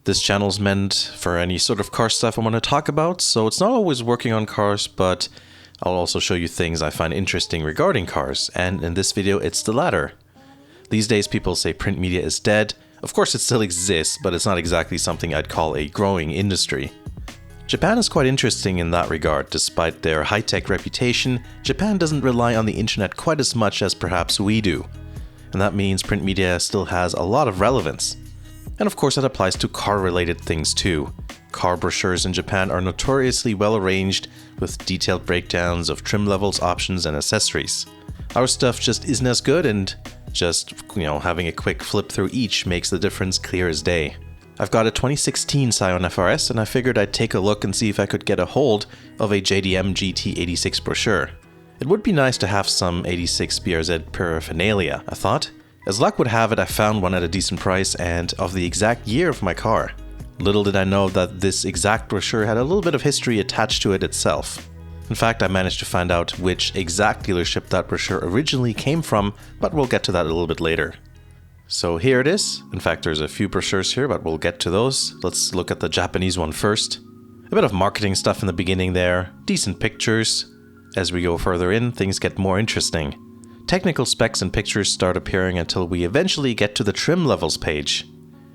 This channel's meant for any sort of car stuff I want to talk about, so it's not always working on cars, but I'll also show you things I find interesting regarding cars, and in this video it's the latter. These days people say print media is dead. Of course it still exists, but it's not exactly something I'd call a growing industry. Japan is quite interesting in that regard. Despite their high-tech reputation, Japan doesn't rely on the internet quite as much as perhaps we do. And that means print media still has a lot of relevance. And of course that applies to car-related things too. Car brochures in Japan are notoriously well arranged with detailed breakdowns of trim levels, options, and accessories. Our stuff just isn't as good, and just, having a quick flip through each makes the difference clear as day. I've got a 2016 Scion FRS and I figured I'd take a look and see if I could get a hold of a JDM GT86 brochure. It would be nice to have some 86 BRZ paraphernalia, I thought. As luck would have it, I found one at a decent price and of the exact year of my car. Little did I know that this exact brochure had a little bit of history attached to it itself. In fact, I managed to find out which exact dealership that brochure originally came from, but we'll get to that a little bit later. So here it is. In fact, there's a few brochures here, but we'll get to those. Let's look at the Japanese one first. A bit of marketing stuff in the beginning there, decent pictures. As we go further in, things get more interesting. Technical specs and pictures start appearing until we eventually get to the trim levels page.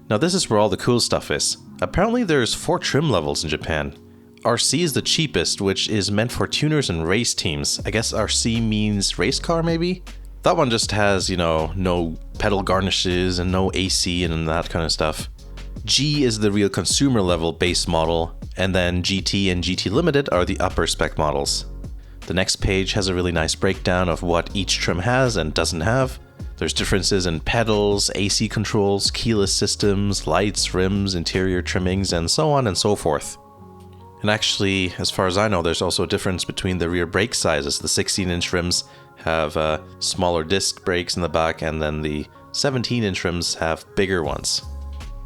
Now this is where all the cool stuff is. Apparently there's 4 trim levels in Japan. RC is the cheapest, which is meant for tuners and race teams. I guess RC means race car maybe? That one just has, no pedal garnishes and no AC and that kind of stuff. G is the real consumer level base model, and then GT and GT Limited are the upper spec models. The next page has a really nice breakdown of what each trim has and doesn't have. There's differences in pedals, AC controls, keyless systems, lights, rims, interior trimmings, and so on and so forth. And actually, as far as I know, there's also a difference between the rear brake sizes. The 16-inch rims have smaller disc brakes in the back, and then the 17-inch rims have bigger ones.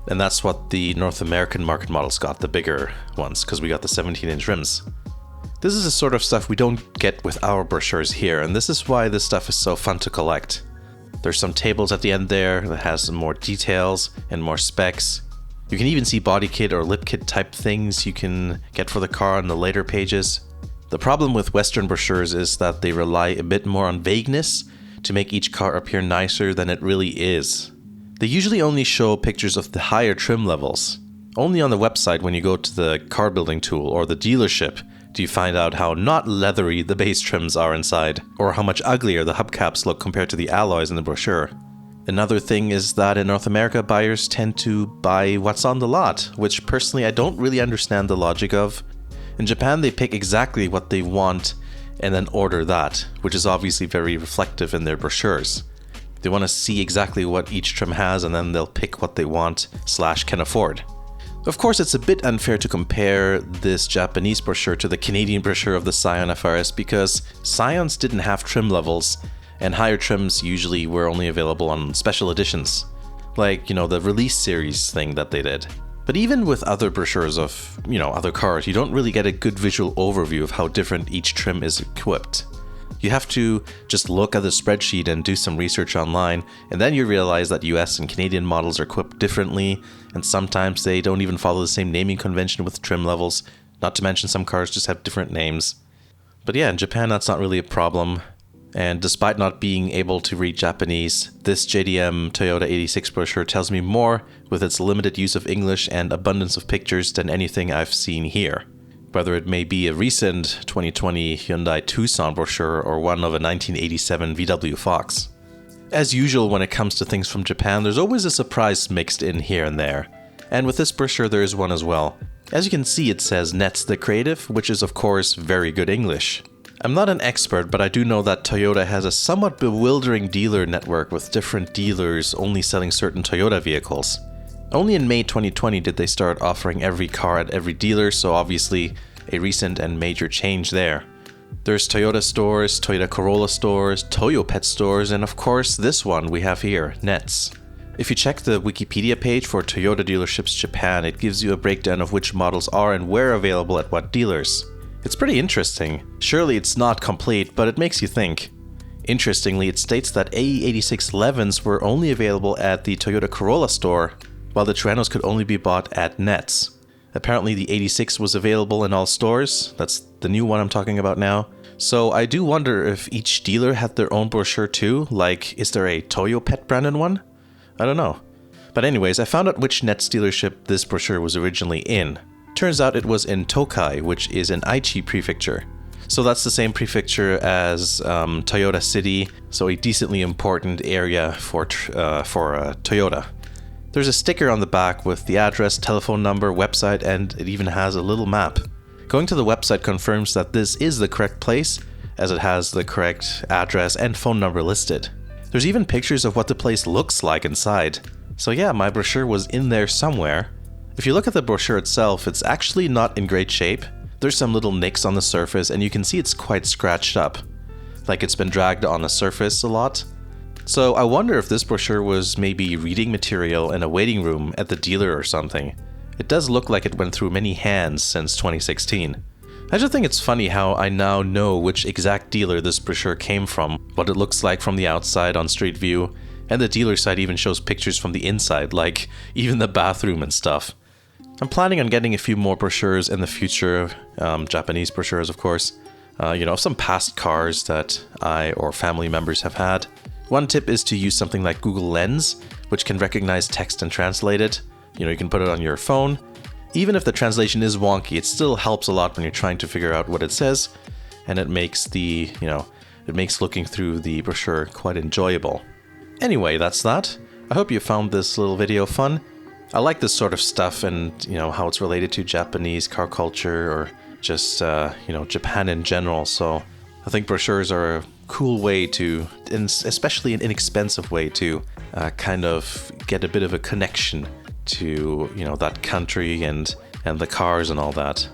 And that's what the North American market models got, the bigger ones, because we got the 17-inch rims. This is the sort of stuff we don't get with our brochures here, and this is why this stuff is so fun to collect. There's some tables at the end there that has some more details and more specs. You can even see body kit or lip kit type things you can get for the car on the later pages. The problem with Western brochures is that they rely a bit more on vagueness to make each car appear nicer than it really is. They usually only show pictures of the higher trim levels. Only on the website, when you go to the car building tool or the dealership, do you find out how not leathery the base trims are inside, or how much uglier the hubcaps look compared to the alloys in the brochure. Another thing is that in North America, buyers tend to buy what's on the lot, which personally I don't really understand the logic of. In Japan, they pick exactly what they want and then order that, which is obviously very reflective in their brochures. They want to see exactly what each trim has, and then they'll pick what they want / can afford. Of course, it's a bit unfair to compare this Japanese brochure to the Canadian brochure of the Scion FRS because Scions didn't have trim levels, and higher trims usually were only available on special editions, like, the release series thing that they did. But even with other brochures of, other cars, you don't really get a good visual overview of how different each trim is equipped. You have to just look at the spreadsheet and do some research online, and then you realize that US and Canadian models are equipped differently, and sometimes they don't even follow the same naming convention with trim levels, not to mention some cars just have different names. But yeah, in Japan that's not really a problem, and despite not being able to read Japanese, this JDM Toyota 86 brochure tells me more with its limited use of English and abundance of pictures than anything I've seen here. Whether it may be a recent 2020 Hyundai Tucson brochure or one of a 1987 VW Fox. As usual when it comes to things from Japan, there's always a surprise mixed in here and there. And with this brochure there is one as well. As you can see, it says Nets the Creative, which is of course very good English. I'm not an expert, but I do know that Toyota has a somewhat bewildering dealer network with different dealers only selling certain Toyota vehicles. Only in May 2020 did they start offering every car at every dealer, so obviously a recent and major change there. There's Toyota stores, Toyota Corolla stores, Toyo Pet stores, and of course this one we have here, Nets. If you check the Wikipedia page for Toyota Dealerships Japan, it gives you a breakdown of which models are and where available at what dealers. It's pretty interesting. Surely it's not complete, but it makes you think. Interestingly, it states that AE86 11s were only available at the Toyota Corolla store, while the Tyrannos could only be bought at Nets. Apparently the 86 was available in all stores. That's the new one I'm talking about now. So I do wonder if each dealer had their own brochure too. Like, is there a Toyo Pet branded one? I don't know. But anyways, I found out which Nets dealership this brochure was originally in. Turns out it was in Tokai, which is in Aichi Prefecture. So that's the same prefecture as Toyota City, so a decently important area for Toyota. There's a sticker on the back with the address, telephone number, website, and it even has a little map. Going to the website confirms that this is the correct place, as it has the correct address and phone number listed. There's even pictures of what the place looks like inside. So yeah, my brochure was in there somewhere. If you look at the brochure itself, it's actually not in great shape. There's some little nicks on the surface and you can see it's quite scratched up, like it's been dragged on the surface a lot. So I wonder if this brochure was maybe reading material in a waiting room at the dealer or something. It does look like it went through many hands since 2016. I just think it's funny how I now know which exact dealer this brochure came from, what it looks like from the outside on Street View, and the dealer side even shows pictures from the inside, like even the bathroom and stuff. I'm planning on getting a few more brochures in the future, Japanese brochures of course, of some past cars that I or family members have had. One tip is to use something like Google Lens, which can recognize text and translate it. You can put it on your phone. Even if the translation is wonky, it still helps a lot when you're trying to figure out what it says, and it makes it makes looking through the brochure quite enjoyable. Anyway, that's that. I hope you found this little video fun. I like this sort of stuff and, how it's related to Japanese car culture or just, Japan in general. So I think brochures are a cool way to, and especially an inexpensive way to kind of get a bit of a connection to, that country and the cars and all that.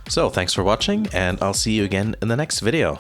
So thanks for watching, and I'll see you again in the next video.